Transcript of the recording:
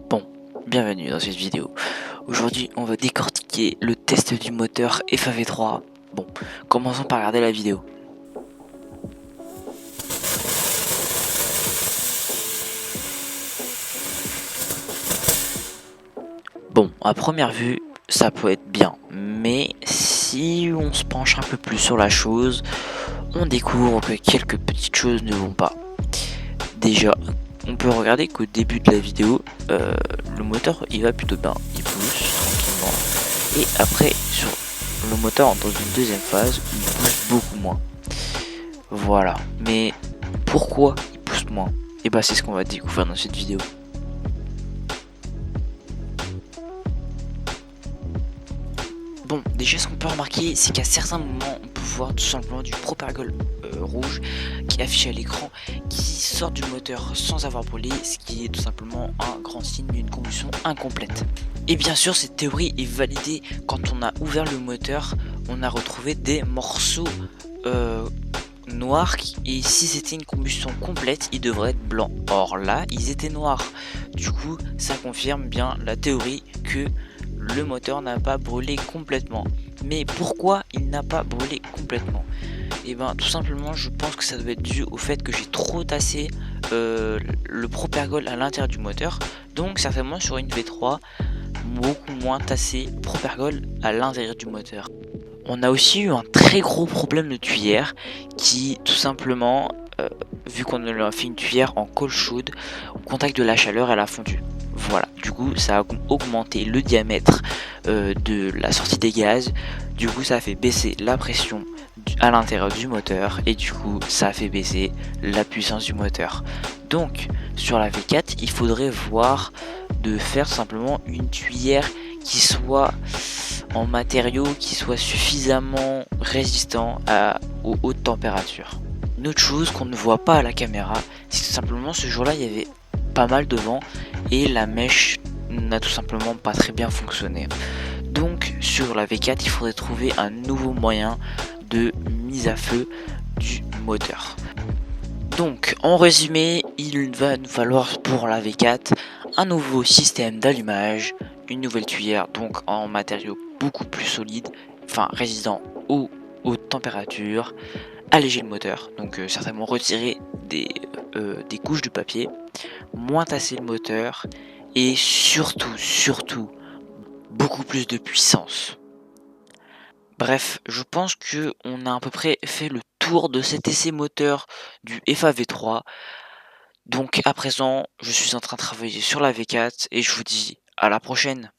Bon, bienvenue dans cette vidéo. Aujourd'hui, on va décortiquer le test du moteur FAV3. Bon, commençons par regarder la vidéo. Bon, à première vue, ça peut être bien, mais si on se penche un peu plus sur la chose, on découvre que quelques petites choses ne vont pas. Déjà, on peut regarder qu'au début de la vidéo, le moteur il va plutôt bien, il pousse tranquillement, et après sur le moteur entre dans une deuxième phase où il pousse beaucoup moins. Voilà, mais pourquoi il pousse moins? Et bah c'est ce qu'on va découvrir dans cette vidéo. Bon, déjà ce qu'on peut remarquer, c'est qu'à certains moments, on peut voir tout simplement du propergol rouge qui est affiché à l'écran, qui sort du moteur sans avoir brûlé, ce qui est tout simplement un grand signe d'une combustion incomplète. Et bien sûr, cette théorie est validée quand on a ouvert le moteur, on a retrouvé des morceaux noirs, et si c'était une combustion complète, ils devraient être blancs. Or là, ils étaient noirs. Du coup, ça confirme bien la théorie que le moteur n'a pas brûlé complètement. Mais pourquoi il n'a pas brûlé complètement? Et ben tout simplement, je pense que ça doit être dû au fait que j'ai trop tassé le propergol à l'intérieur du moteur. Donc certainement sur une V3, beaucoup moins tassé propergol à l'intérieur du moteur. On a aussi eu un très gros problème de tuyère qui tout simplement, vu qu'on a fait une tuyère en colle chaude, au contact de la chaleur elle a fondu. Voilà, du coup ça a augmenté le diamètre de la sortie des gaz, du coup ça a fait baisser la pression à l'intérieur du moteur et du coup ça a fait baisser la puissance du moteur. Donc sur la V4 il faudrait voir de faire simplement une tuyère qui soit en matériaux qui soit suffisamment résistant aux hautes températures. Une autre chose qu'on ne voit pas à la caméra, c'est que tout simplement ce jour-là il y avait pas mal de vent et la mèche n'a tout simplement pas très bien fonctionné. Donc sur la V4 il faudrait trouver un nouveau moyen de mise à feu du moteur. Donc en résumé, il va nous falloir pour la V4 un nouveau système d'allumage, une nouvelle tuyère donc en matériaux beaucoup plus solides, enfin résistant aux hautes températures, alléger le moteur, donc certainement retirer des couches de papier, moins tasser le moteur et surtout beaucoup plus de puissance. Bref, je pense que on a à peu près fait le tour de cet essai moteur du FAV3. Donc à présent, je suis en train de travailler sur la V4 et je vous dis à la prochaine.